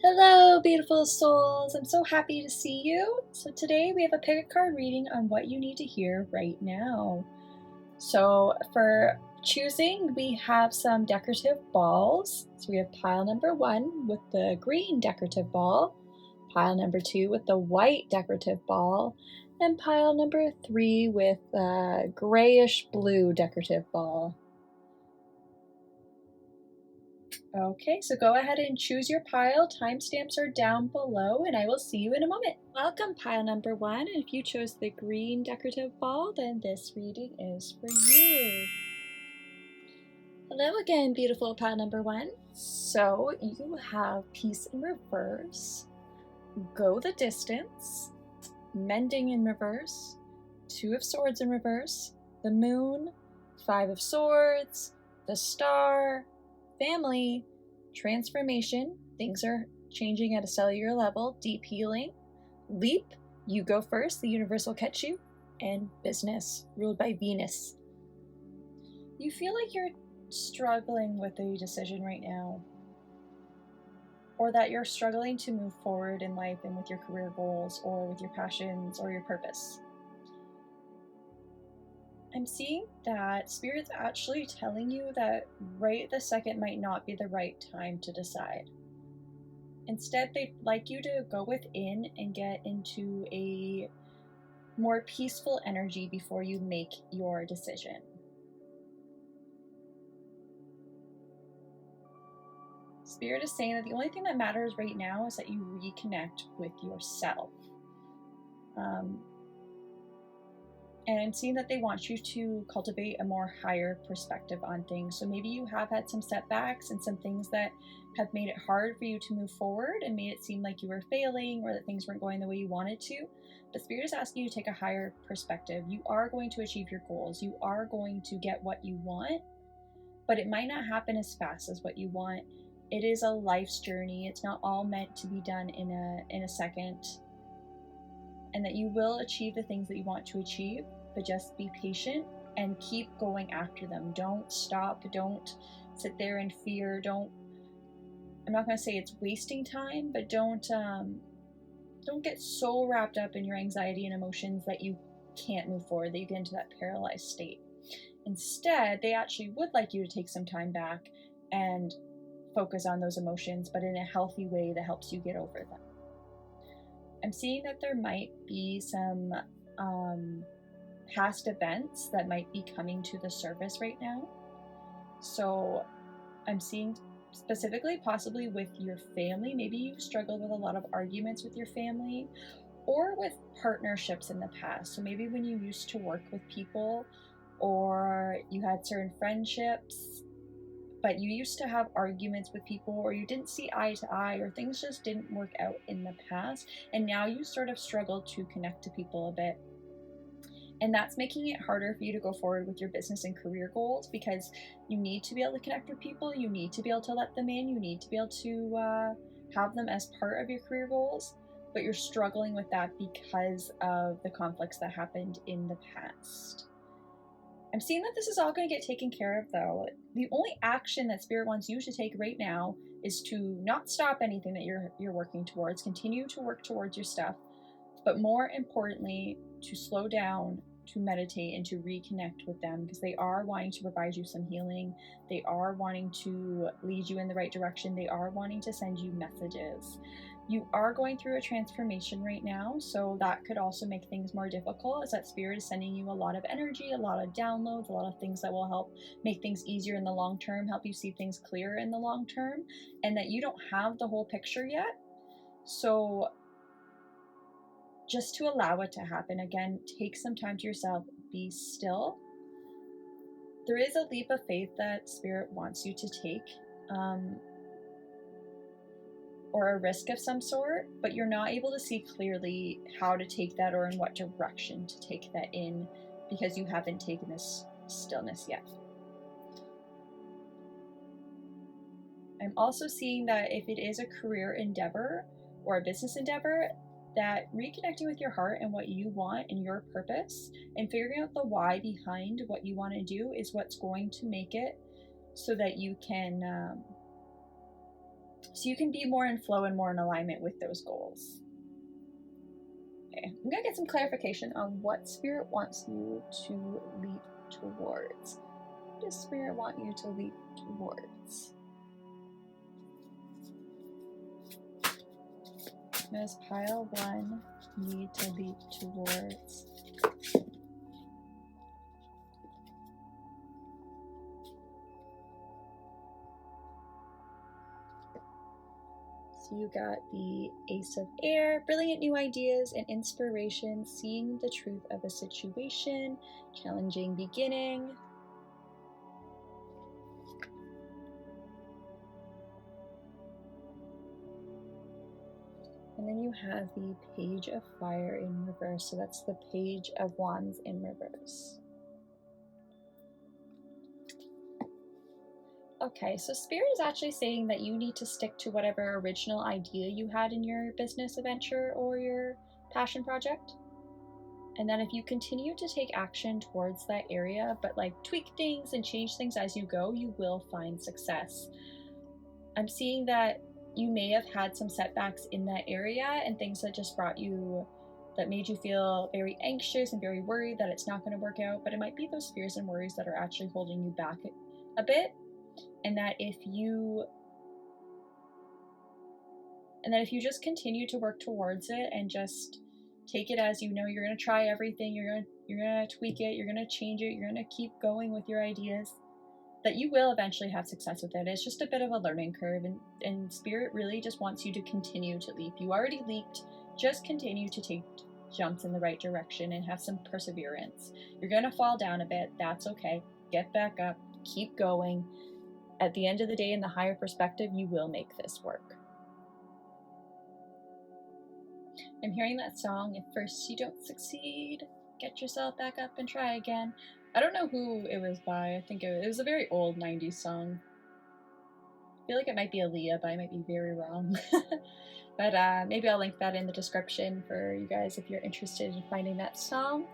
Hello, beautiful souls. I'm so happy to see you. So today we have a pick a card reading on what you need to hear right now. So for choosing, we have some decorative balls. So we have pile number 1 with the green decorative ball, pile number 2 with the white decorative ball, and pile number 3 with the grayish blue decorative ball. Okay, so go ahead and choose your pile. Timestamps are down below, and I will see you in a moment. Welcome, pile number 1. And if you chose the green decorative ball, then this reading is for you. Hello again, beautiful pile number 1. So you have peace in reverse, go the distance, mending in reverse, 2 of swords in reverse, the moon, 5 of swords, the star, family, transformation, things are changing at a cellular level, deep healing, leap, you go first, the universe will catch you, and business, ruled by Venus. You feel like you're struggling with a decision right now, or that you're struggling to move forward in life and with your career goals or with your passions or your purpose. I'm seeing that Spirit's actually telling you that right this second might not be the right time to decide. Instead, they'd like you to go within and get into a more peaceful energy before you make your decision. Spirit is saying that the only thing that matters right now is that you reconnect with yourself. And I'm seeing that they want you to cultivate a more higher perspective on things. So maybe you have had some setbacks and some things that have made it hard for you to move forward and made it seem like you were failing or that things weren't going the way you wanted to. But Spirit is asking you to take a higher perspective. You are going to achieve your goals. You are going to get what you want, but it might not happen as fast as what you want. It is a life's journey. It's not all meant to be done in a second. And that you will achieve the things that you want to achieve, but just be patient and keep going after them. Don't stop. Don't sit there in fear. I'm not going to say it's wasting time, but don't get so wrapped up in your anxiety and emotions that you can't move forward, that you get into that paralyzed state. Instead, they actually would like you to take some time back and focus on those emotions, but in a healthy way that helps you get over them. I'm seeing that there might be some past events that might be coming to the surface right now. So I'm seeing specifically possibly with your family. Maybe you've struggled with a lot of arguments with your family or with partnerships in the past. So maybe when you used to work with people or you had certain friendships, but you used to have arguments with people or you didn't see eye to eye or things just didn't work out in the past, and now you sort of struggle to connect to people a bit. And that's making it harder for you to go forward with your business and career goals because you need to be able to connect with people, you need to be able to let them in, you need to be able to have them as part of your career goals, but you're struggling with that because of the conflicts that happened in the past. I'm seeing that this is all going to get taken care of, though. The only action that Spirit wants you to take right now is to not stop anything that you're working towards. Continue to work towards your stuff, but more importantly, to slow down, to meditate, and to reconnect with them, because they are wanting to provide you some healing. They are wanting to lead you in the right direction. They are wanting to send you messages. You are going through a transformation right now, so that could also make things more difficult, as that Spirit is sending you a lot of energy, a lot of downloads, a lot of things that will help make things easier in the long term, help you see things clearer in the long term, and that you don't have the whole picture yet. So just to allow it to happen. Again, take some time to yourself, be still. There is a leap of faith that Spirit wants you to take, or a risk of some sort, but you're not able to see clearly how to take that or in what direction to take that in because you haven't taken this stillness yet. I'm also seeing that if it is a career endeavor or a business endeavor, that reconnecting with your heart and what you want and your purpose and figuring out the why behind what you want to do is what's going to make it so that you can so you can be more in flow and more in alignment with those goals. Okay, I'm gonna get some clarification on what Spirit wants you to leap towards. What does Spirit want you to leap towards? What does pile 1 need to leap towards? So you got the Ace of Air, brilliant new ideas and inspiration, seeing the truth of a situation, challenging beginning. And then you have the Page of Fire in reverse, so that's the Page of Wands in reverse. Okay, so Spirit is actually saying that you need to stick to whatever original idea you had in your business adventure or your passion project. And then if you continue to take action towards that area, but like tweak things and change things as you go, you will find success. I'm seeing that you may have had some setbacks in that area and things that just that made you feel very anxious and very worried that it's not going to work out, but it might be those fears and worries that are actually holding you back a bit. And that if you just continue to work towards it and just take it as, you know, you're going to try everything, you're going to tweak it, you're going to change it, you're going to keep going with your ideas, that you will eventually have success with it. It's just a bit of a learning curve, and Spirit really just wants you to continue to leap. You already leaped, just continue to take jumps in the right direction and have some perseverance. You're going to fall down a bit, that's okay. Get back up, keep going. At the end of the day, in the higher perspective, you will make this work. I'm hearing that song, "If first you don't succeed, get yourself back up and try again." I don't know who it was by. I think it was a very old 90s song. I feel like it might be Aaliyah, but I might be very wrong. But maybe I'll link that in the description for you guys if you're interested in finding that song.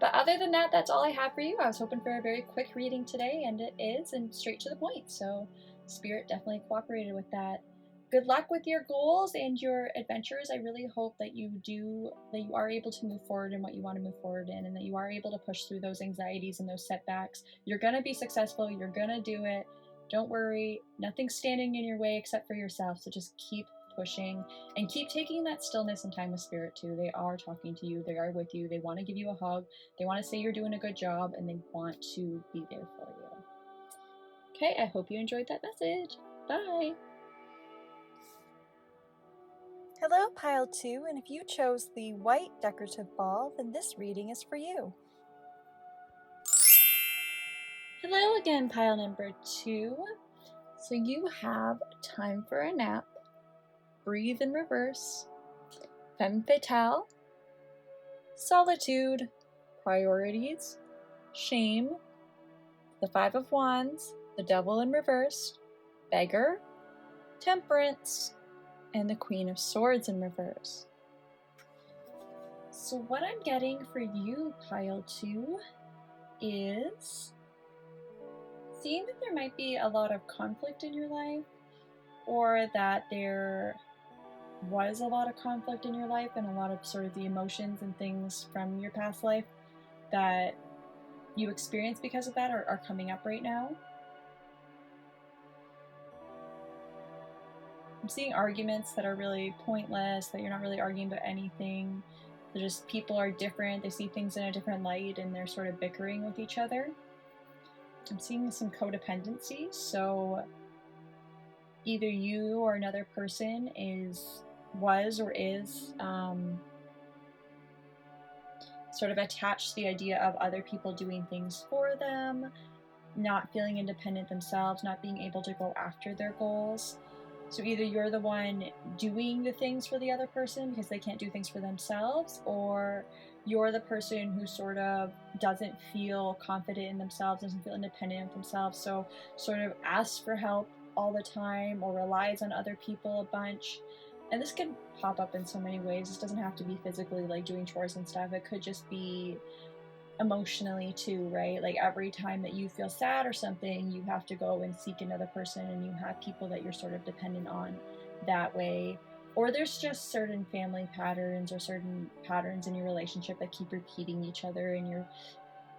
But other than that, that's all I have for you. I was hoping for a very quick reading today, and it is, and straight to the point. So Spirit definitely cooperated with that. Good luck with your goals and your adventures. I really hope that you are able to move forward in what you want to move forward in, and that you are able to push through those anxieties and those setbacks. You're going to be successful. You're going to do it. Don't worry. Nothing's standing in your way except for yourself. So just keep pushing and keep taking that stillness and time with Spirit too. They are talking to you. They are with you. They want to give you a hug. They want to say you're doing a good job, and they want to be there for you. Okay, I hope you enjoyed that message. Bye. Hello, Pile 2, and if you chose the white decorative ball, then this reading is for you. Hello again, Pile number 2. So you have Time for a Nap, Breathe in Reverse, Femme Fatale, Solitude, Priorities, Shame, the Five of Wands, the Devil in Reverse, Beggar, Temperance, and the Queen of Swords in reverse. So what I'm getting for you, Pile 2, is seeing that there might be a lot of conflict in your life, or that there was a lot of conflict in your life and a lot of sort of the emotions and things from your past life that you experienced because of that are coming up right now. I'm seeing arguments that are really pointless, that you're not really arguing about anything. They're just, people are different, they see things in a different light, and they're sort of bickering with each other. I'm seeing some codependency, so either you or another person was or is sort of attached to the idea of other people doing things for them, not feeling independent themselves, not being able to go after their goals. So either you're the one doing the things for the other person because they can't do things for themselves, or you're the person who sort of doesn't feel confident in themselves, doesn't feel independent of themselves, so sort of asks for help all the time or relies on other people a bunch. And this could pop up in so many ways. This doesn't have to be physically like doing chores and stuff. It could just be emotionally too, right? Like every time that you feel sad or something, you have to go and seek another person, and you have people that you're sort of dependent on that way. Or there's just certain family patterns or certain patterns in your relationship that keep repeating each other, and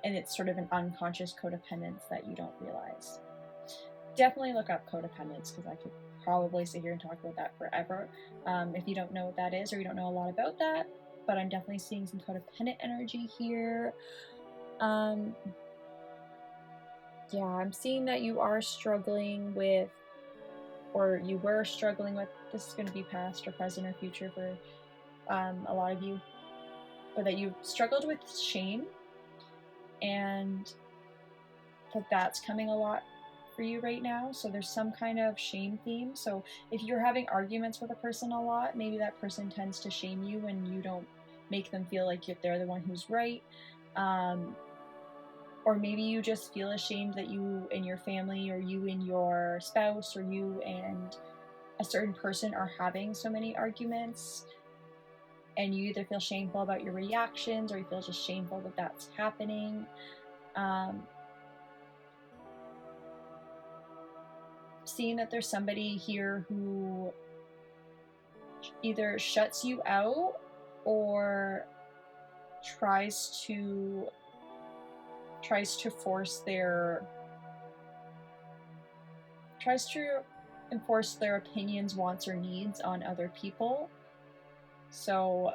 it's sort of an unconscious codependence that you don't realize. Definitely look up codependence, because I could probably sit here and talk about that forever if you don't know what that is or you don't know a lot about that. But I'm definitely seeing some codependent energy here. Yeah, I'm seeing that you are struggling with, or you were struggling with, this is going to be past or present or future for a lot of you, but that you struggled with shame, and that's coming a lot for you right now. So there's some kind of shame theme. So if you're having arguments with a person a lot, maybe that person tends to shame you and you don't make them feel like they're the one who's right. Or maybe you just feel ashamed that you and your family, or you and your spouse, or you and a certain person are having so many arguments, and you either feel shameful about your reactions, or you feel just shameful that that's happening. Seeing that there's somebody here who either shuts you out or tries to enforce their opinions, wants, or needs on other people. So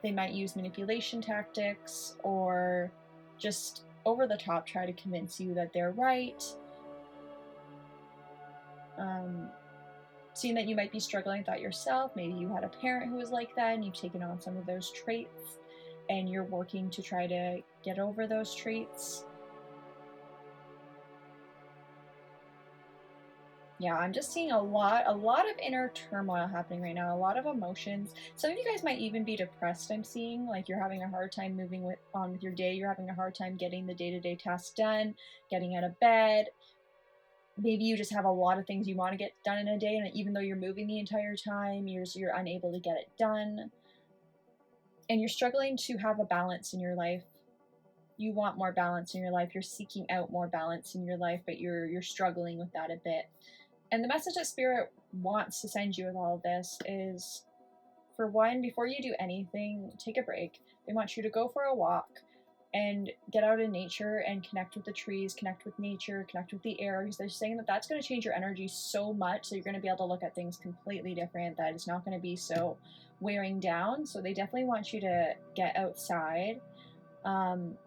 they might use manipulation tactics, or just over the top try to convince you that they're right. Seeing that you might be struggling with that yourself. Maybe you had a parent who was like that and you've taken on some of those traits and you're working to try to get over those traits. Yeah, I'm just seeing a lot of inner turmoil happening right now, a lot of emotions. Some of you guys might even be depressed, I'm seeing. Like you're having a hard time moving on with your day. You're having a hard time getting the day-to-day tasks done, getting out of bed. Maybe you just have a lot of things you want to get done in a day, and even though you're moving the entire time, you're unable to get it done. And you're struggling to have a balance in your life. You want more balance in your life. You're seeking out more balance in your life, but you're struggling with that a bit. And the message that Spirit wants to send you with all of this is, for one, before you do anything, take a break. They want you to go for a walk and get out in nature and connect with the trees, connect with nature, connect with the air, because they're saying that that's going to change your energy so much that you're going to be able to look at things completely different, that it's not going to be so wearing down. So they definitely want you to get outside. And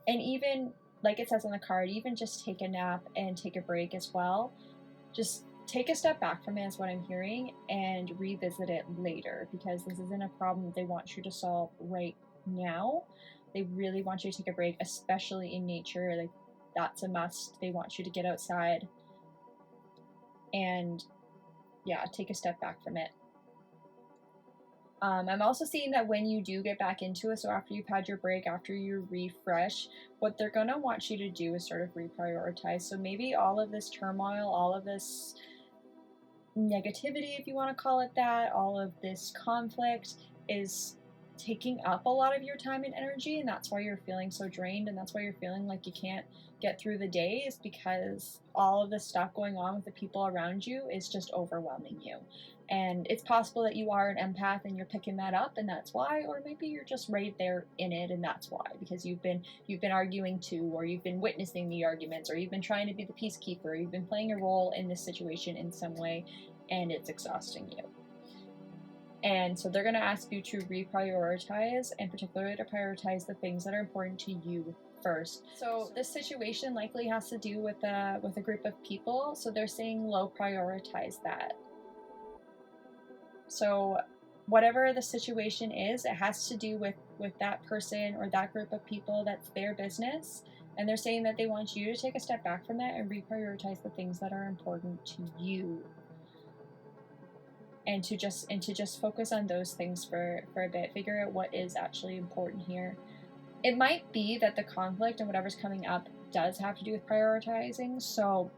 even, like it says on the card, even just take a nap and take a break as well. Just take a step back from it is what I'm hearing, and revisit it later, because this isn't a problem that they want you to solve right now. They really want you to take a break, especially in nature. Like that's a must. They want you to get outside and take a step back from it. I'm also seeing that when you do get back into it, so after you've had your break, after you refresh, what they're going to want you to do is sort of reprioritize. So maybe all of this turmoil, all of this negativity, if you want to call it that, all of this conflict is taking up a lot of your time and energy, and that's why you're feeling so drained, and that's why you're feeling like you can't get through the day, is because all of the stuff going on with the people around you is just overwhelming you. And it's possible that you are an empath and you're picking that up, and that's why, or maybe you're just right there in it and that's why, because you've been arguing too, or you've been witnessing the arguments, or you've been trying to be the peacekeeper, you've been playing a role in this situation in some way, and it's exhausting you. And so they're going to ask you to reprioritize, and particularly to prioritize the things that are important to you first. So this situation likely has to do with a group of people, so they're saying low prioritize that. So whatever the situation is, it has to do with that person or that group of people. That's their business. And they're saying that they want you to take a step back from that and reprioritize the things that are important to you. And to just focus on those things for a bit. Figure out what is actually important here. It might be that the conflict and whatever's coming up does have to do with prioritizing. So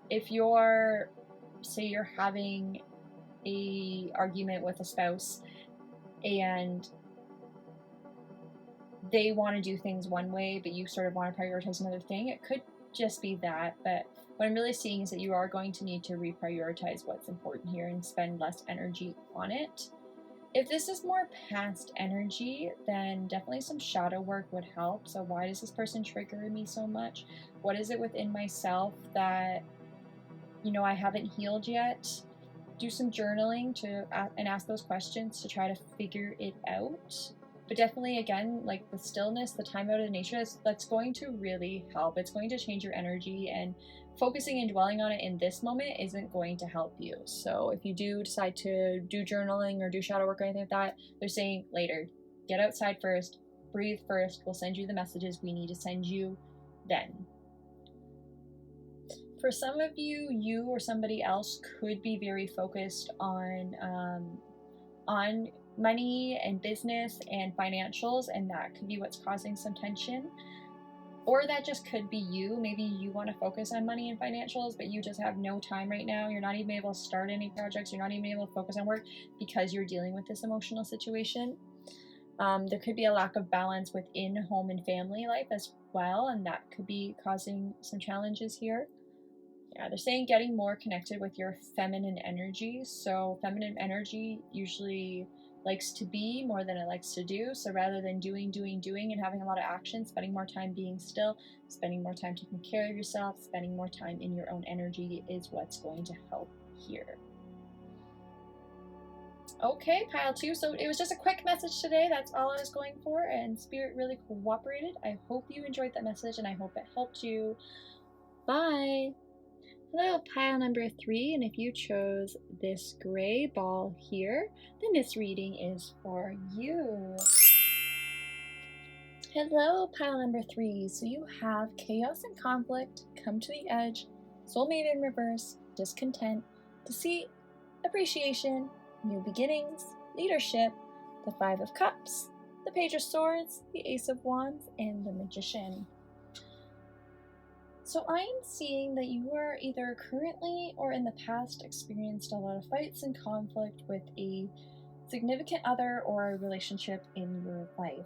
if you're having a argument with a spouse, and they want to do things one way, but you sort of want to prioritize another thing. It could just be that, but what I'm really seeing is that you are going to need to reprioritize what's important here and spend less energy on it. If this is more past energy, then definitely some shadow work would help. So why does this person trigger me so much? What is it within myself that, I haven't healed yet? Do some journaling and ask those questions to try to figure it out. But definitely, again, like the stillness, the time out of nature, that's going to really help. It's going to change your energy, and focusing and dwelling on it in this moment isn't going to help you. So if you do decide to do journaling or do shadow work or anything like that, they're saying later. Get outside first, breathe first. We'll send you the messages we need to send you then. For some of you, you or somebody else could be very focused on money and business and financials, and that could be what's causing some tension. Or that just could be you. Maybe you want to focus on money and financials, but you just have no time right now. You're not even able to start any projects. You're not even able to focus on work because you're dealing with this emotional situation. There could be a lack of balance within home and family life as well, and that could be causing some challenges here. Yeah, they're saying getting more connected with your feminine energy. So feminine energy usually likes to be more than it likes to do. So rather than doing and having a lot of action, spending more time being still, spending more time taking care of yourself, spending more time in your own energy is what's going to help here. Okay, pile 2. So it was just a quick message today. That's all I was going for, and Spirit really cooperated. I hope you enjoyed that message, and I hope it helped you. Bye! Hello, pile number 3, and if you chose this gray ball here, then this reading is for you. Hello, pile number 3. So you have chaos and conflict, come to the edge, soulmate in reverse, discontent, deceit, appreciation, new beginnings, leadership, the 5 of Cups, the Page of Swords, the Ace of Wands, and the Magician. So I'm seeing that you are either currently or in the past experienced a lot of fights and conflict with a significant other or a relationship in your life.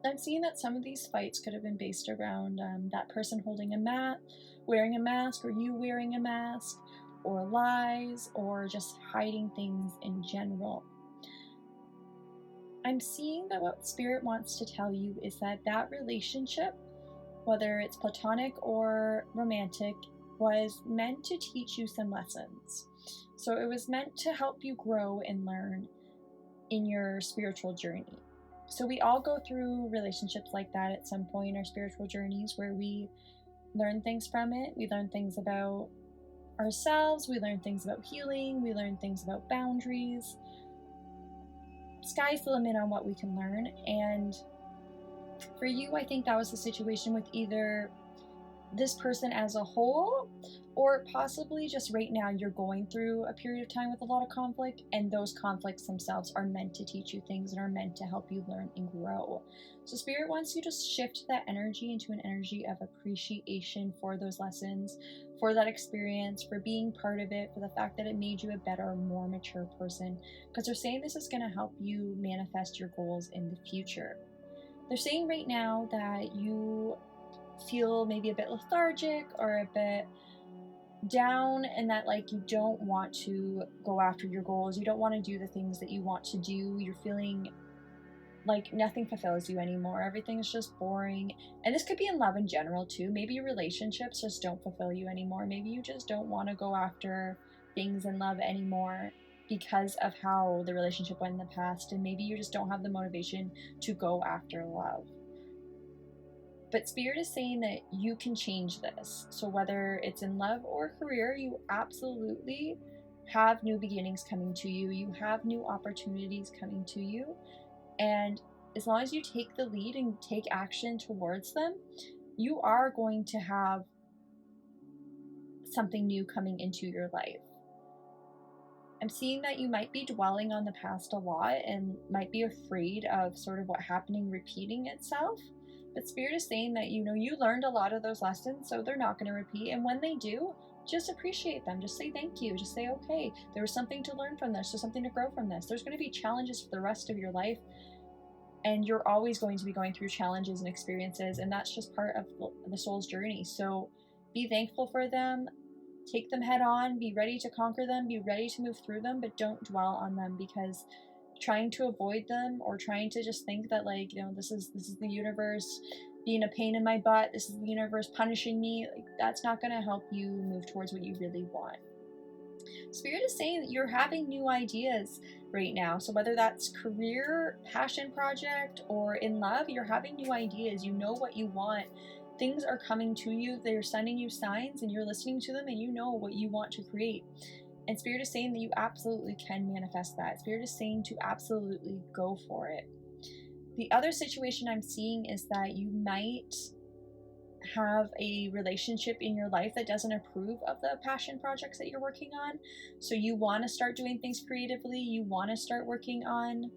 I'm seeing that some of these fights could have been based around that person holding a mat, wearing a mask, or you wearing a mask, or lies, or just hiding things in general. I'm seeing that what Spirit wants to tell you is that relationship, whether it's platonic or romantic, was meant to teach you some lessons. So it was meant to help you grow and learn in your spiritual journey. So we all go through relationships like that at some point in our spiritual journeys where we learn things from it. We learn things about ourselves, we learn things about healing, we learn things about boundaries. Sky's the limit on what we can learn, and for you, I think that was the situation with either this person as a whole, or possibly just right now you're going through a period of time with a lot of conflict, and those conflicts themselves are meant to teach you things and are meant to help you learn and grow. So Spirit wants you to shift that energy into an energy of appreciation for those lessons, for that experience, for being part of it, for the fact that it made you a better, more mature person, because they're saying this is going to help you manifest your goals in the future. They're saying right now that you feel maybe a bit lethargic or a bit down, and that you don't want to go after your goals, you don't want to do the things that you want to do, you're feeling like nothing fulfills you anymore, everything's just boring. And this could be in love in general too. Maybe relationships just don't fulfill you anymore. Maybe you just don't want to go after things in love anymore because of how the relationship went in the past, and maybe you just don't have the motivation to go after love. But Spirit is saying that you can change this. So whether it's in love or career, you absolutely have new beginnings coming to you. You have new opportunities coming to you. And as long as you take the lead and take action towards them, you are going to have something new coming into your life. I'm seeing that you might be dwelling on the past a lot and might be afraid of sort of what happening repeating itself. But Spirit is saying that, you learned a lot of those lessons, so they're not going to repeat. And when they do, just appreciate them. Just say thank you. Just say, okay, there was something to learn from this. There's something to grow from this. There's going to be challenges for the rest of your life. And you're always going to be going through challenges and experiences, and that's just part of the soul's journey. So be thankful for them, take them head on, be ready to conquer them, be ready to move through them, but don't dwell on them, because trying to avoid them or trying to just think that, like, you know, this is the universe being a pain in my butt, this is the universe punishing me, like, that's not going to help you move towards what you really want. Spirit is saying that you're having new ideas right now. So whether that's career, passion project, or in love, you're having new ideas. You know what you want. Things are coming to you. They're sending you signs and you're listening to them, and you know what you want to create. And Spirit is saying that you absolutely can manifest that. Spirit is saying to absolutely go for it. The other situation I'm seeing is that you might have a relationship in your life that doesn't approve of the passion projects that you're working on. So you want to start doing things creatively, you want to start working on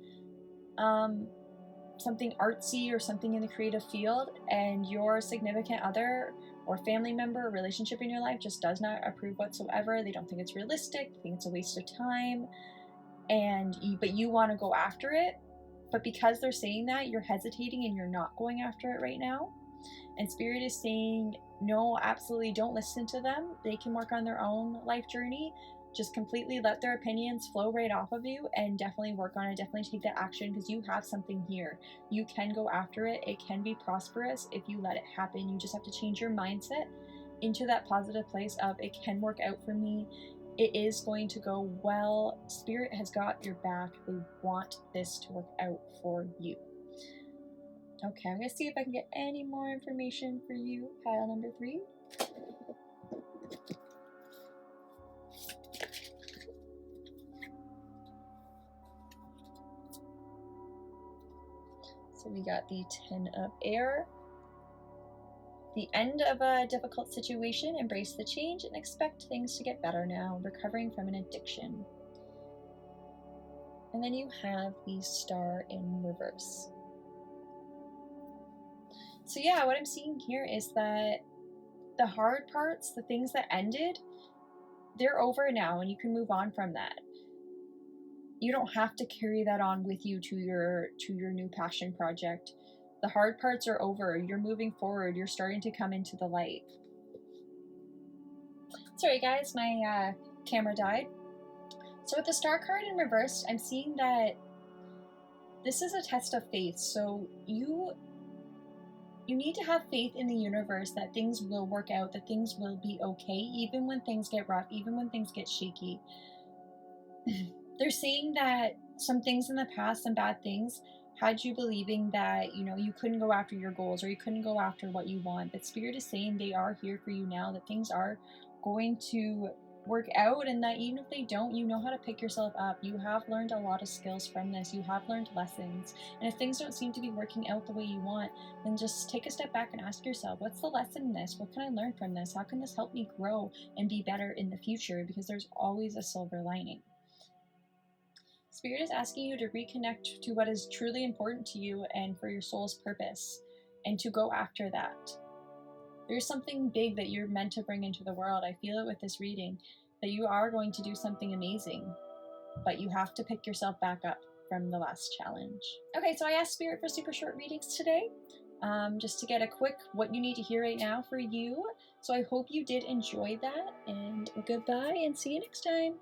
something artsy or something in the creative field, and your significant other or family member or relationship in your life just does not approve whatsoever. They don't think it's realistic, they think it's a waste of time, but you want to go after it. But because they're saying that, you're hesitating and you're not going after it right now. And Spirit is saying, no, absolutely don't listen to them. They can work on their own life journey. Just completely let their opinions flow right off of you, and definitely work on it. Definitely take that action, because you have something here. You can go after it. It can be prosperous if you let it happen. You just have to change your mindset into that positive place of, it can work out for me. It is going to go well. Spirit has got your back. They want this to work out for you. Okay, I'm going to see if I can get any more information for you, pile number 3. So we got the 10 of air. The end of a difficult situation, embrace the change and expect things to get better now, recovering from an addiction. And then you have the star in reverse. So yeah, what I'm seeing here is that the hard parts, the things that ended, they're over now, and you can move on from that. You don't have to carry that on with you to your new passion project. The hard parts are over. You're moving forward. You're starting to come into the light. Sorry guys, my camera died. So with the star card in reverse, I'm seeing that this is a test of faith. So you need to have faith in the universe that things will work out, that things will be okay, even when things get rough, even when things get shaky. They're saying that some things in the past, some bad things, had you believing that, you know, you couldn't go after your goals or you couldn't go after what you want. But Spirit is saying they are here for you now, that things are going to work out, and that even if they don't, you know how to pick yourself up. You have learned a lot of skills from this. You have learned lessons. And if things don't seem to be working out the way you want, then just take a step back and ask yourself, what's the lesson in this? What can I learn from this? How can this help me grow and be better in the future? Because there's always a silver lining. Spirit is asking you to reconnect to what is truly important to you and for your soul's purpose, and to go after that. There's something big that you're meant to bring into the world. I feel it with this reading, that you are going to do something amazing, but you have to pick yourself back up from the last challenge. Okay, so I asked Spirit for super short readings today, just to get a quick what you need to hear right now for you. So I hope you did enjoy that, and goodbye and see you next time.